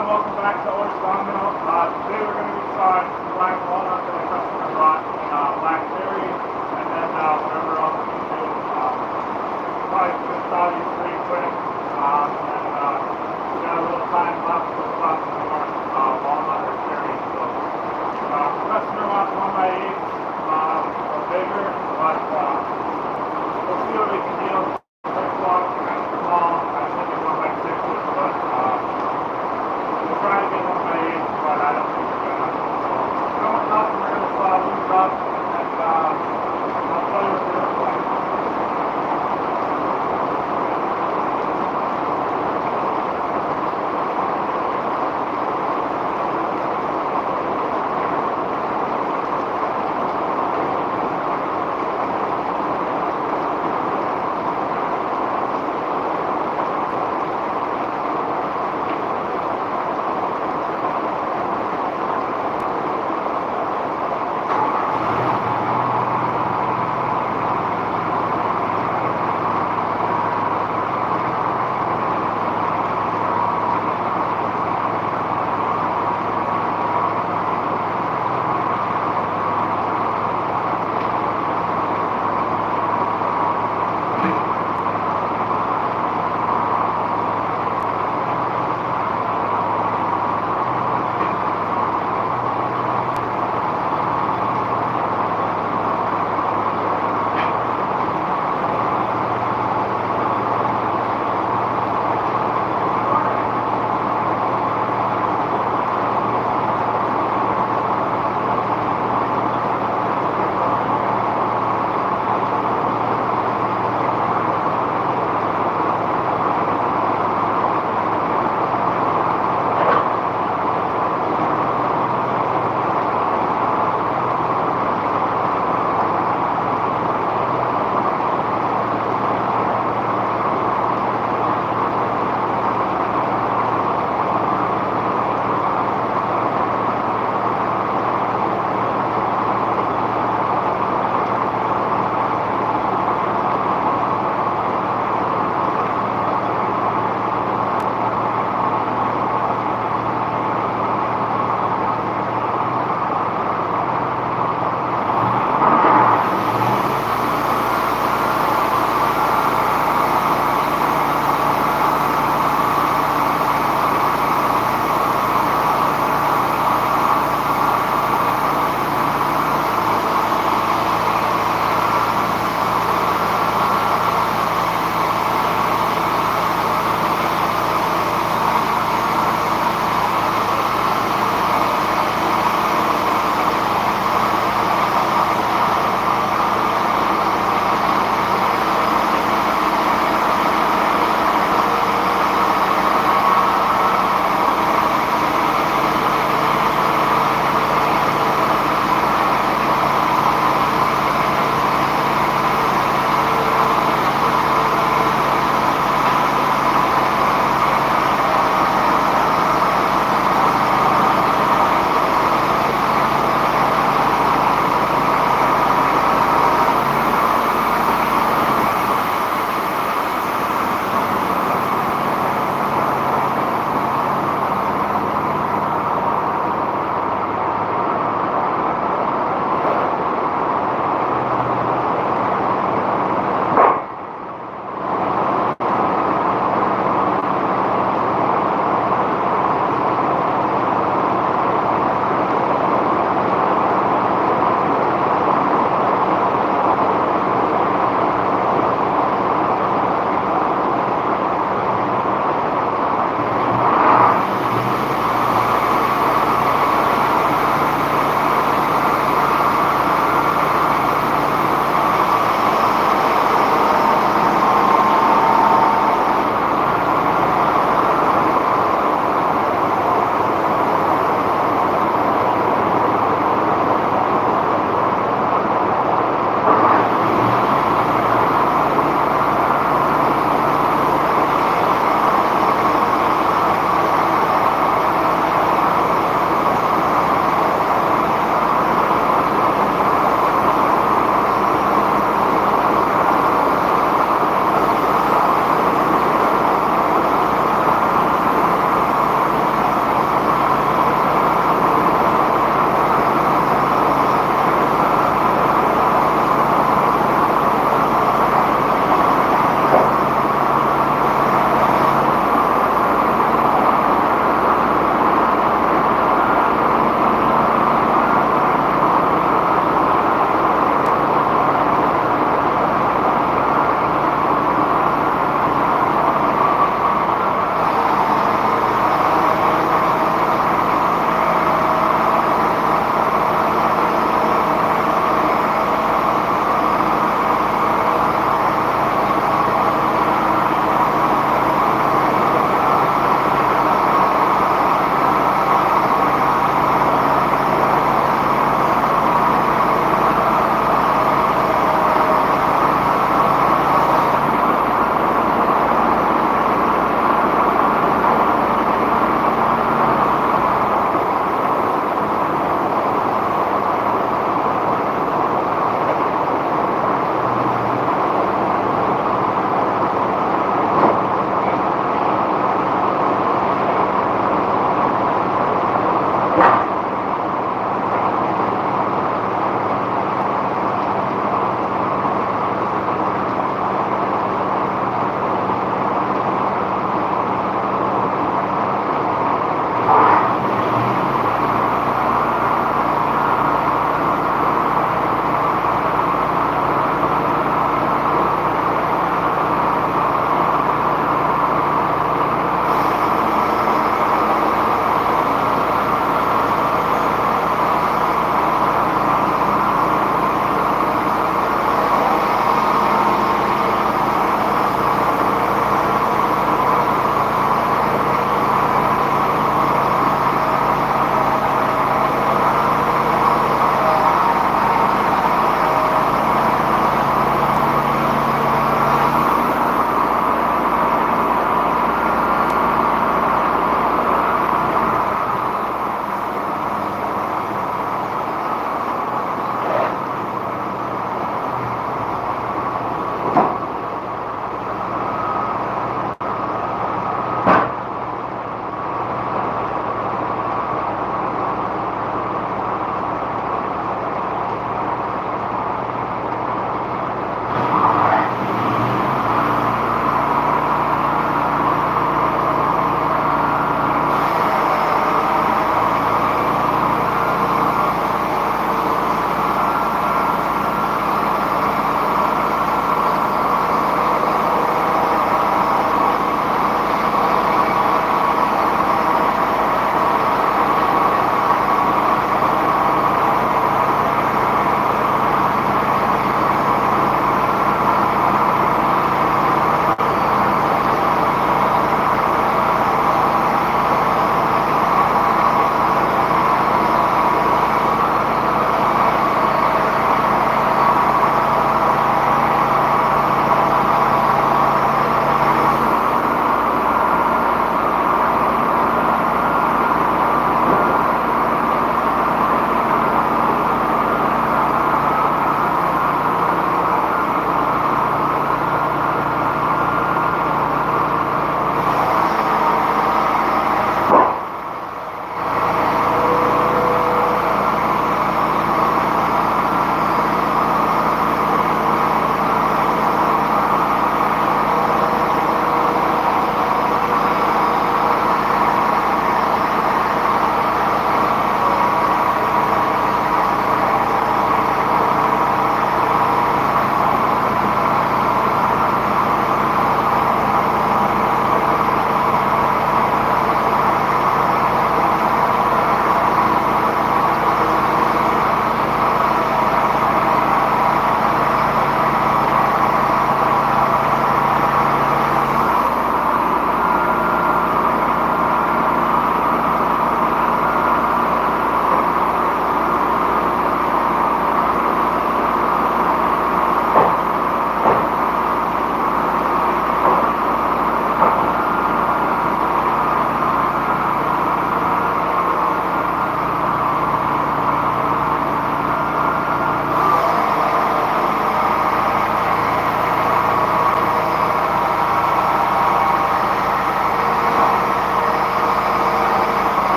everyone, welcome back to Orr Sawmills. Today we're going to be sawing some black walnut that the customer brought in black cherry, and then whatever else we can do. Probably going to saw these pretty quick, and we got a little time left to saw some more walnut or cherry. So the customer wants 1x8, or bigger, but we'll see what we can do. This one kind of small. I was thinking 1x6s, but we'll try to get 1x8, but I don't think we're gonna. So our customer is loose up, and I'll tell you what it looks like.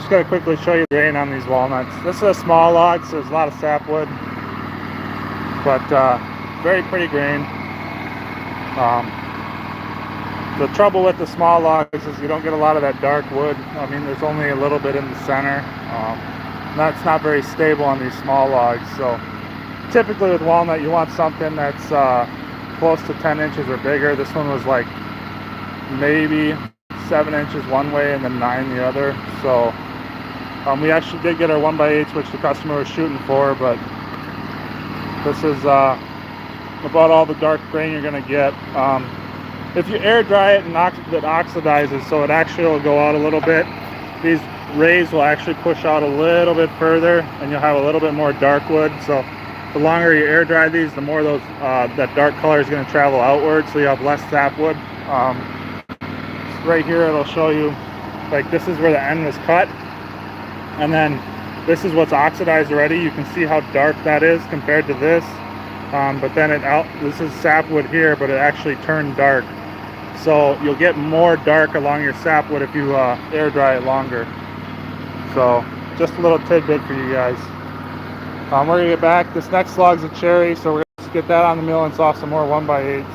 Just going to quickly show you the grain on these walnuts. This is a small log, so there's a lot of sapwood, but very pretty grain. The trouble with the small logs is you don't get a lot of that dark wood. I mean, there's only a little bit in the center. That's not very stable on these small logs. So typically with walnut, you want something that's close to 10 inches or bigger. This one was like maybe 7 inches one way and then 9 the other. So we actually did get our 1x8s, which the customer was shooting for, but this is about all the dark grain you're going to get. If you air dry it and it oxidizes, so it actually will go out a little bit. These rays will actually push out a little bit further, and you'll have a little bit more dark wood. So the longer you air dry these, the more those that dark color is going to travel outward, so you have less sapwood. Right here, it'll show you, like, this is where the end was cut, and then this is what's oxidized already. You can see how dark that is compared to this. But then this is sapwood here, but it actually turned dark. So you'll get more dark along your sapwood if you air dry it longer. So just a little tidbit for you guys. We're gonna get back. This next log's a cherry, so we're gonna get that on the mill and saw some more 1x8s.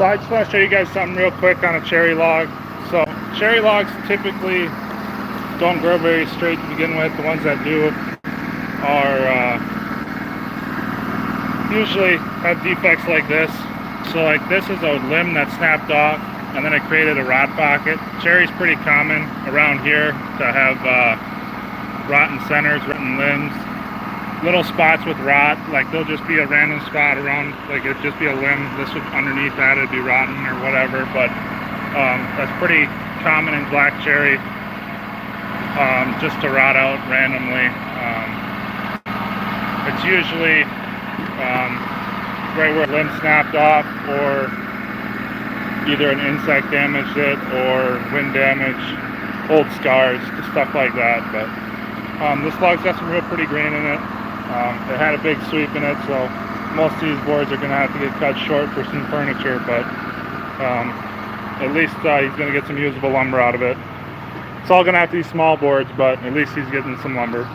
So I just want to show you guys something real quick on a cherry log. So cherry logs typically don't grow very straight to begin with. The ones that do are usually have defects like this. So like this is a limb that snapped off and then it created a rot pocket. Cherry's pretty common around here to have rotten centers, rotten limbs, little spots with rot. Like there'll just be a random spot around, like it'd just be a limb. This would, underneath that it'd be rotten or whatever, but that's pretty common in black cherry, just to rot out randomly. It's usually right where a limb snapped off, or either an insect damaged it or wind damage, old scars, stuff like that. But this log's got some real pretty grain in it. It had a big sweep in it, so most of these boards are going to have to get cut short for some furniture, but at least he's going to get some usable lumber out of it. It's all going to have to be small boards, but at least he's getting some lumber.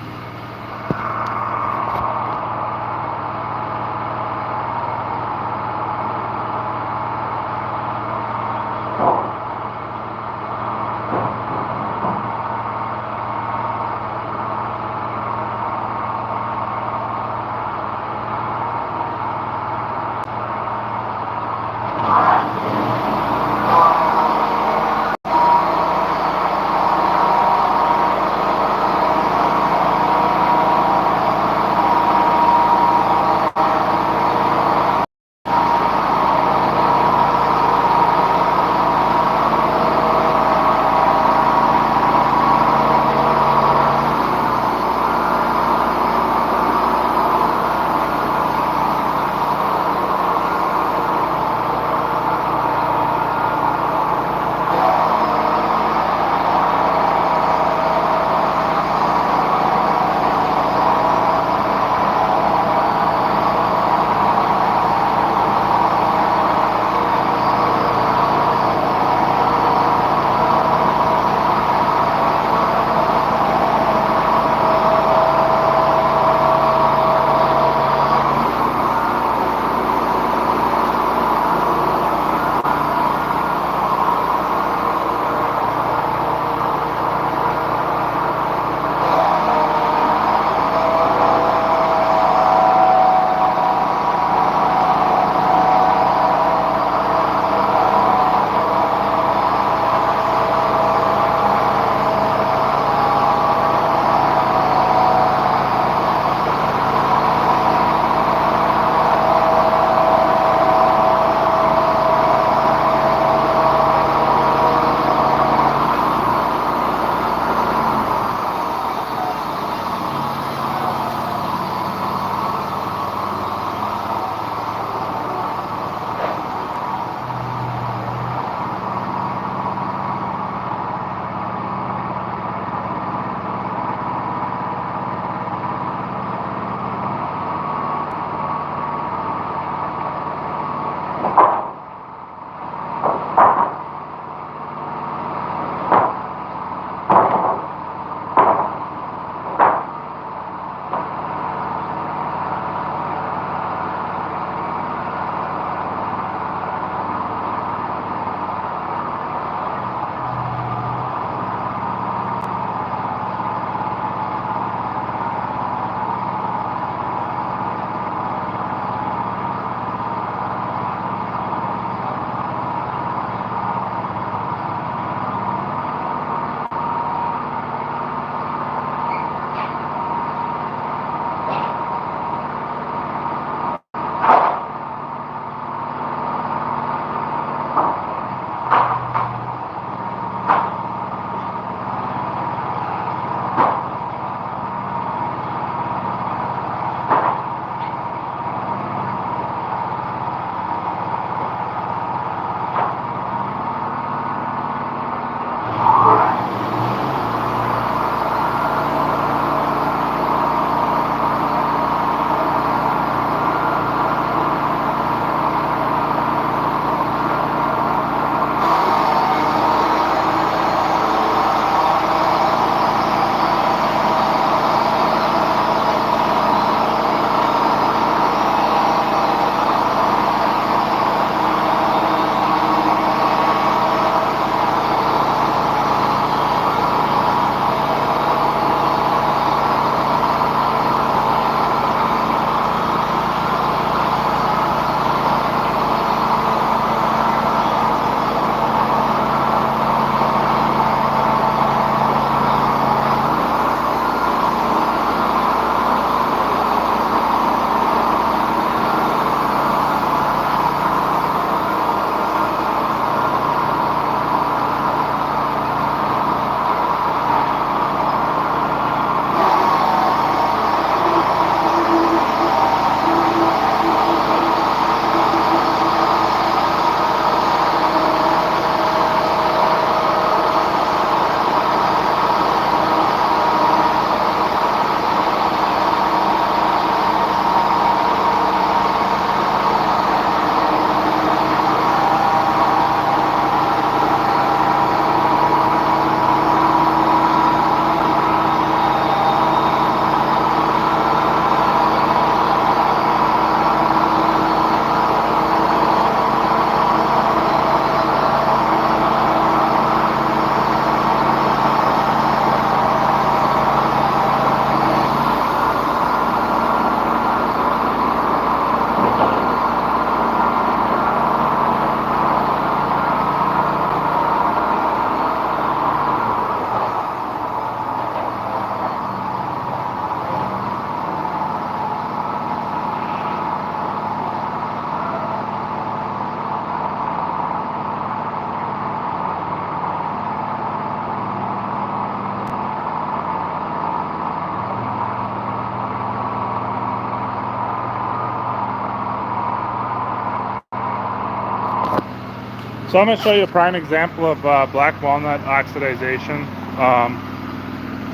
So I'm going to show you a prime example of black walnut oxidation.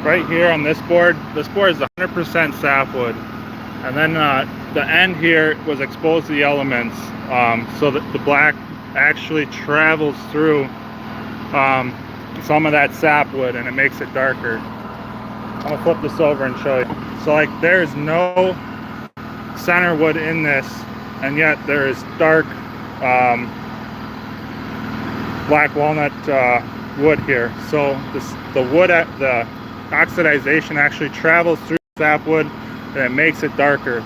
Right here on this board is 100% sapwood, and then the end here was exposed to the elements, so that the black actually travels through some of that sapwood and it makes it darker. I'm going to flip this over and show you. So like there's no center wood in this, and yet there is dark black walnut wood here. So the oxidation actually travels through sapwood and it makes it darker.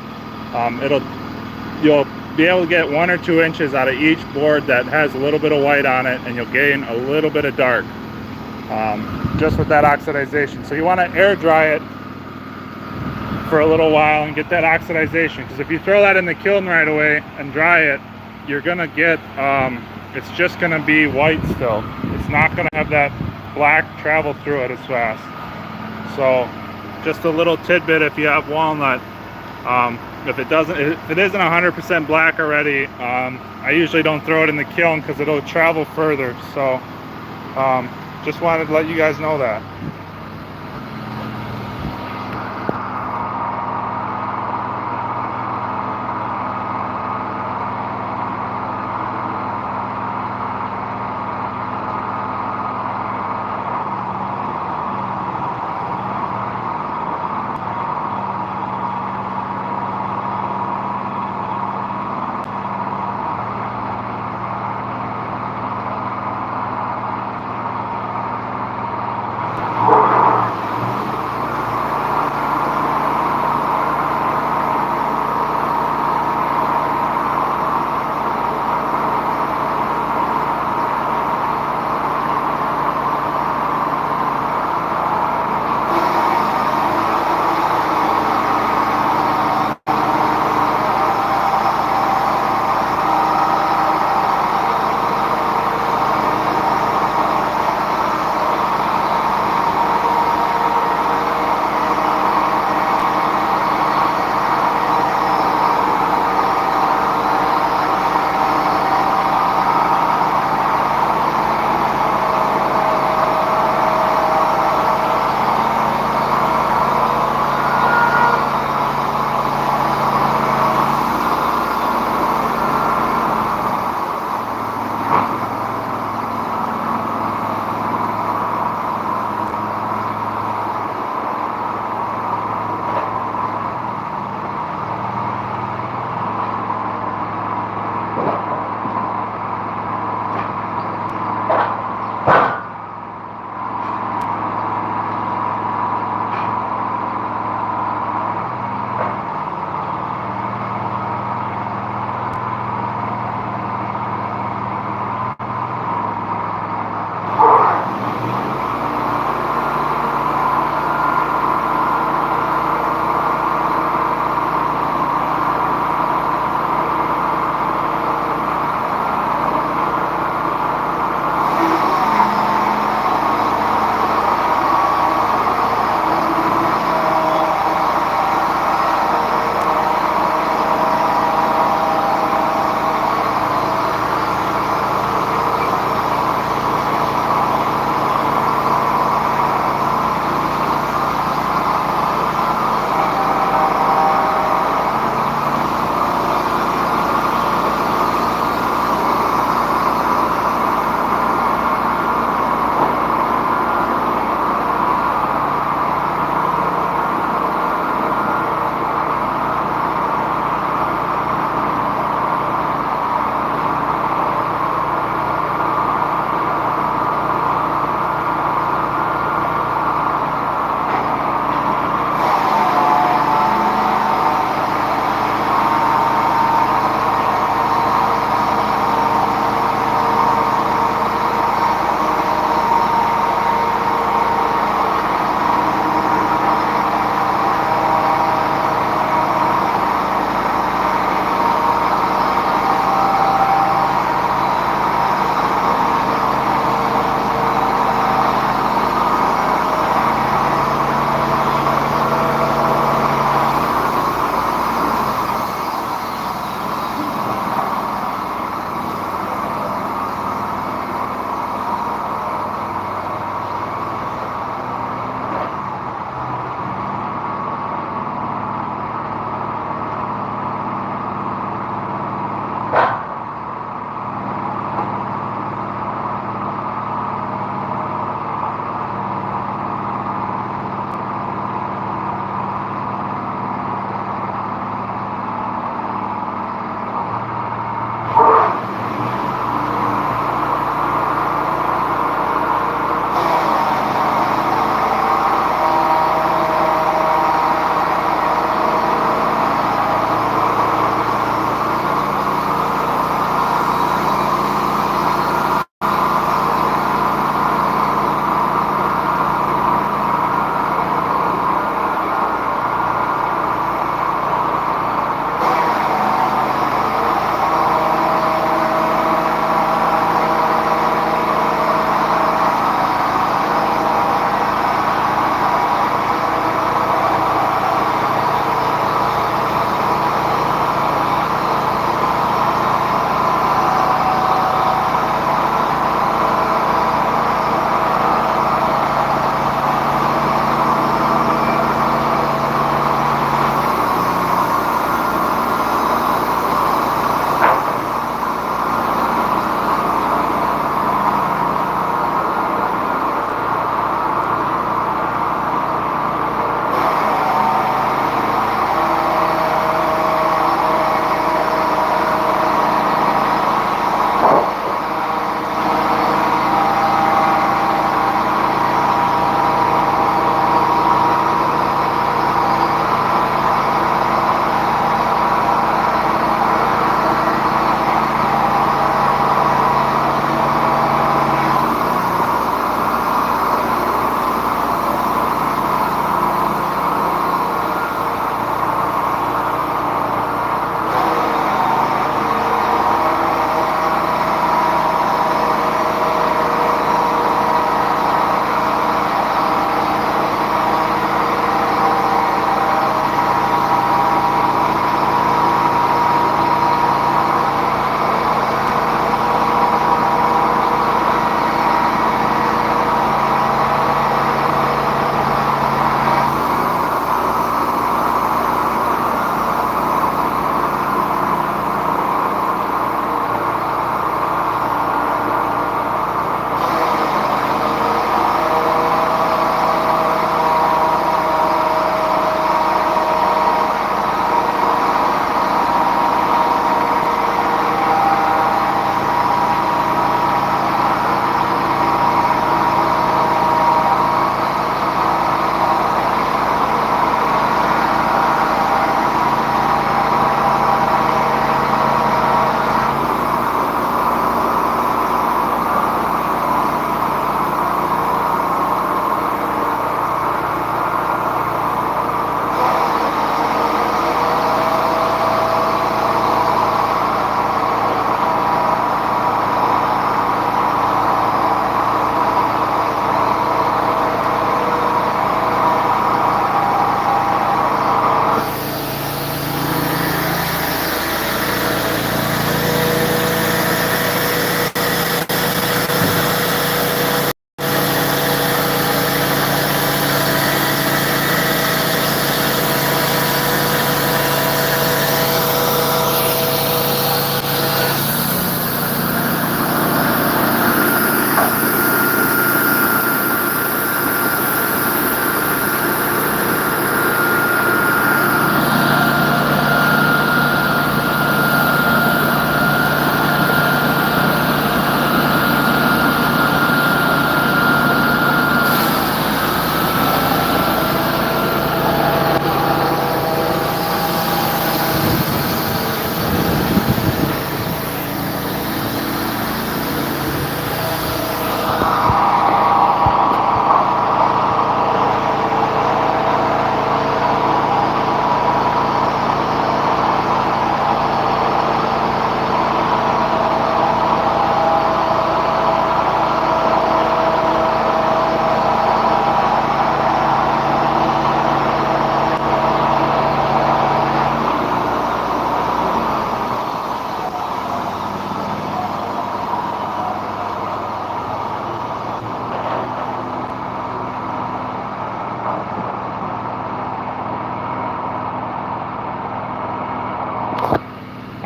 You'll be able to get 1 or 2 inches out of each board that has a little bit of white on it, and you'll gain a little bit of dark just with that oxidation. So you want to air dry it for a little while and get that oxidation, because if you throw that in the kiln right away and dry it, you're gonna get it's just gonna be white still. It's not gonna have that black travel through it as fast. So just a little tidbit: if you have walnut, if it isn't 100% black already, I usually don't throw it in the kiln because it'll travel further. So just wanted to let you guys know that.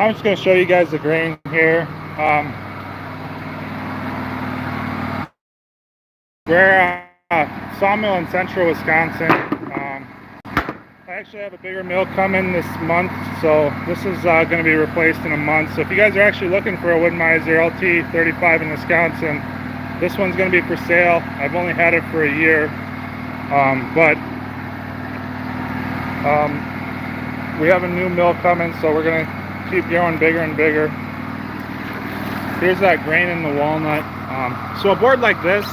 I'm just going to show you guys the grain here. We're a sawmill in central Wisconsin. I actually have a bigger mill coming this month, so this is going to be replaced in a month. So if you guys are actually looking for a Wood-Mizer LT35 in Wisconsin, this one's going to be for sale. I've only had it for a year, but we have a new mill coming, so we're going to keep going bigger and bigger. Here's that grain in the walnut. So a board like this,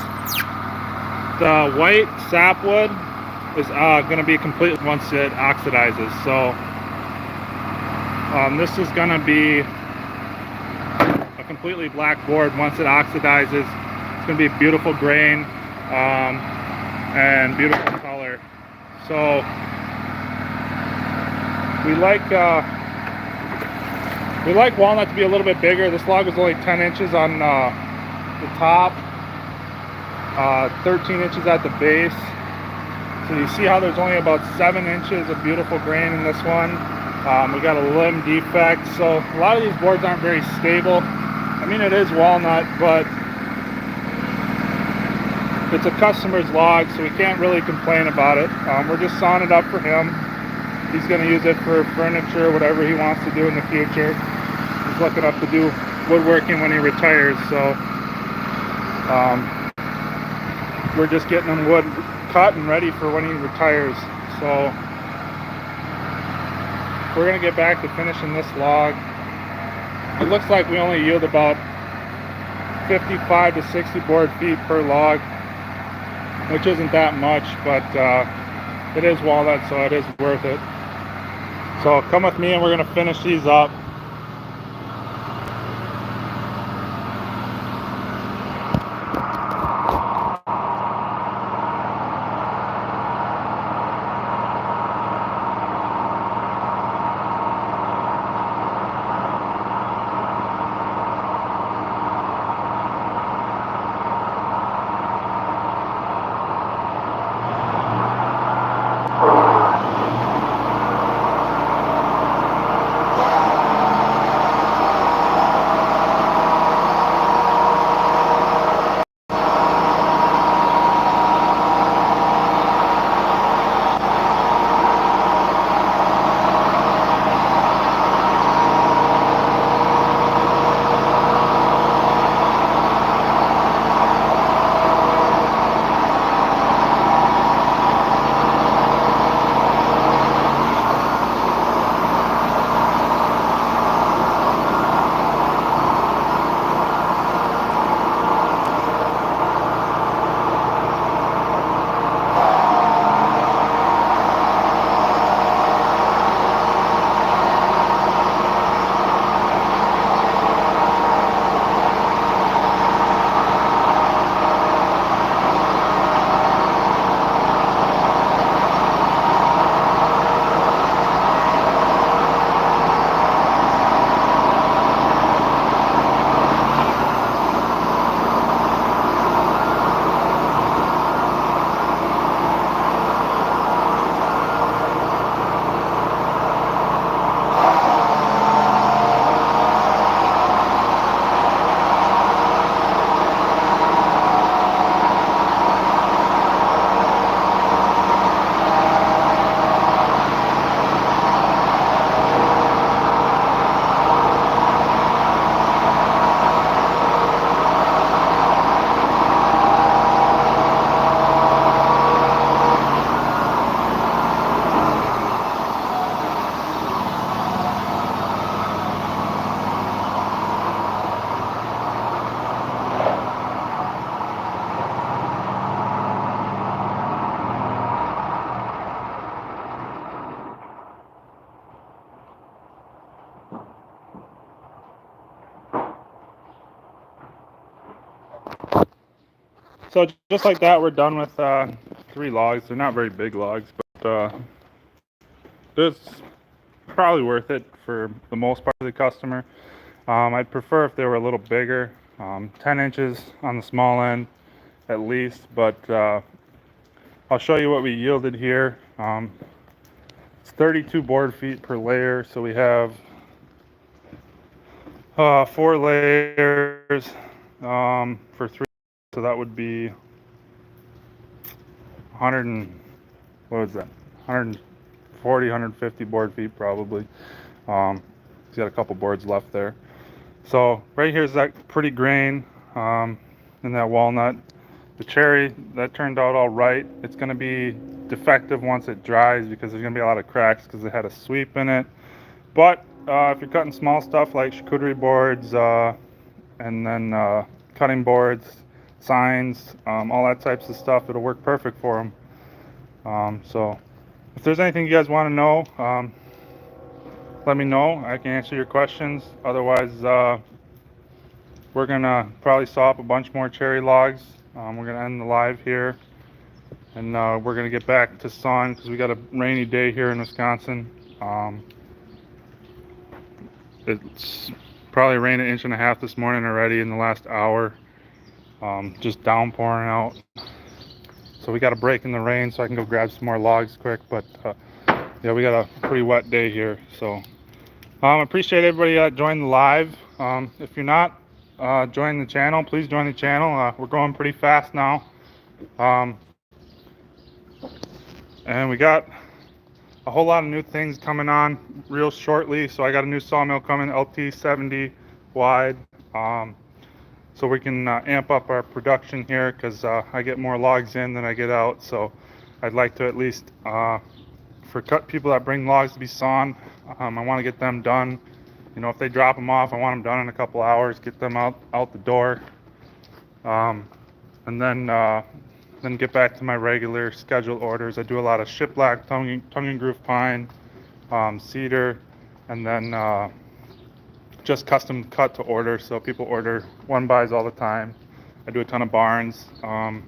the white sapwood is going to be complete once it oxidizes. So this is going to be a completely black board once it oxidizes. It's going to be a beautiful grain and beautiful color. So we like walnut to be a little bit bigger. This log was only 10 inches on the top, 13 inches at the base. So you see how there's only about 7 inches of beautiful grain in this one. We got a limb defect, so a lot of these boards aren't very stable. I mean, it is walnut, but it's a customer's log, so we can't really complain about it. We're just sawing it up for him. He's going to use it for furniture, whatever he wants to do in the future. He's looking up to do woodworking when he retires, so we're just getting him wood cut and ready for when he retires. So we're going to get back to finishing this log. It looks like we only yield about 55 to 60 board feet per log, which isn't that much, but it is walnut, so it is worth it. So come with me and we're going to finish these up. So just like that, we're done with 3 logs. They're not very big logs, but it's probably worth it for the most part of the customer. I'd prefer if they were a little bigger, 10 inches on the small end at least, but I'll show you what we yielded here. It's 32 board feet per layer, so we have 4 layers for 3, so that would be 100 and, what was that, 140, 150 board feet probably. He's got a couple boards left there. So right here is that pretty grain in that walnut. The cherry, that turned out all right. It's going to be defective once it dries because there's going to be a lot of cracks because it had a sweep in it. But if you're cutting small stuff like charcuterie boards and then cutting boards, signs, all that types of stuff, it'll work perfect for them. So if there's anything you guys want to know, let me know. I can answer your questions. Otherwise, we're gonna probably saw up a bunch more cherry logs. We're gonna end the live here, and we're gonna get back to sawing because we got a rainy day here in Wisconsin. It's probably rained 1.5 inches this morning already in the last hour. Just downpouring out. So we got a break in the rain so I can go grab some more logs quick. But yeah, we got a pretty wet day here. So appreciate everybody that joined the live. If you're not joining the channel, please join the channel. We're going pretty fast now. And we got a whole lot of new things coming on real shortly. So I got a new sawmill coming, LT70 wide. So we can amp up our production here because I get more logs in than I get out. So I'd like to at least, for people that bring logs to be sawn, I want to get them done. You know, if they drop them off, I want them done in a couple hours, get them out the door. And then get back to my regular scheduled orders. I do a lot of shiplap, tongue and groove pine, cedar, and then just custom cut to order. So people order 1-bys all the time. I do a ton of barns and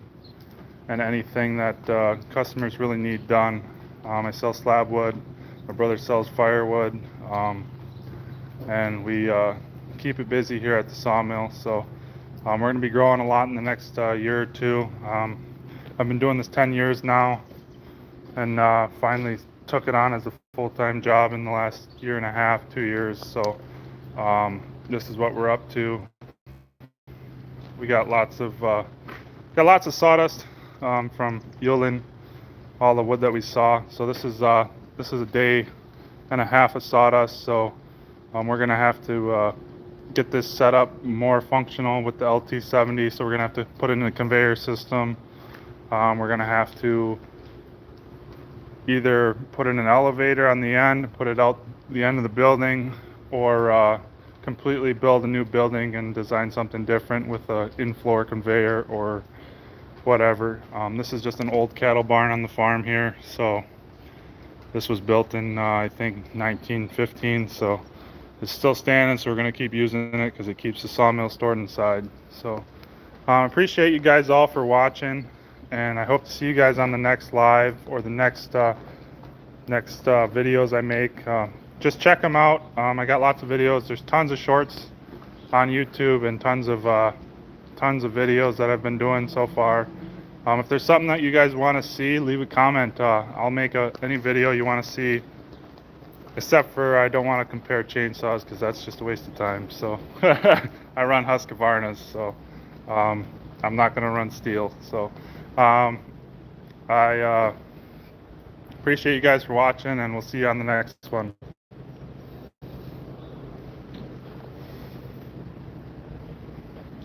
anything that customers really need done. I sell slab wood. My brother sells firewood, and we keep it busy here at the sawmill. So we're going to be growing a lot in the next year or two. I've been doing this 10 years now, and finally took it on as a full-time job in the last 1.5 years, 2 years. So this is what we're up to. We got lots of sawdust from Yulin, all the wood that we saw. So this is a 1.5 days of sawdust. So we're gonna have to get this set up more functional with the LT70. So we're gonna have to put it in a conveyor system. We're gonna have to either put in an elevator on the end, put it out the end of the building, or completely build a new building and design something different with a in-floor conveyor or whatever. This is just an old cattle barn on the farm here. So this was built in I think 1915. So it's still standing. So we're gonna keep using it because it keeps the sawmill stored inside. So appreciate you guys all for watching, and I hope to see you guys on the next live or the next videos I make. Just check them out. I got lots of videos. There's tons of shorts on YouTube and tons of videos that I've been doing so far. If there's something that you guys want to see, leave a comment. I'll make any video you want to see, except for I don't want to compare chainsaws because that's just a waste of time. So I run Husqvarnas, so I'm not going to run steel. So I appreciate you guys for watching, and we'll see you on the next one.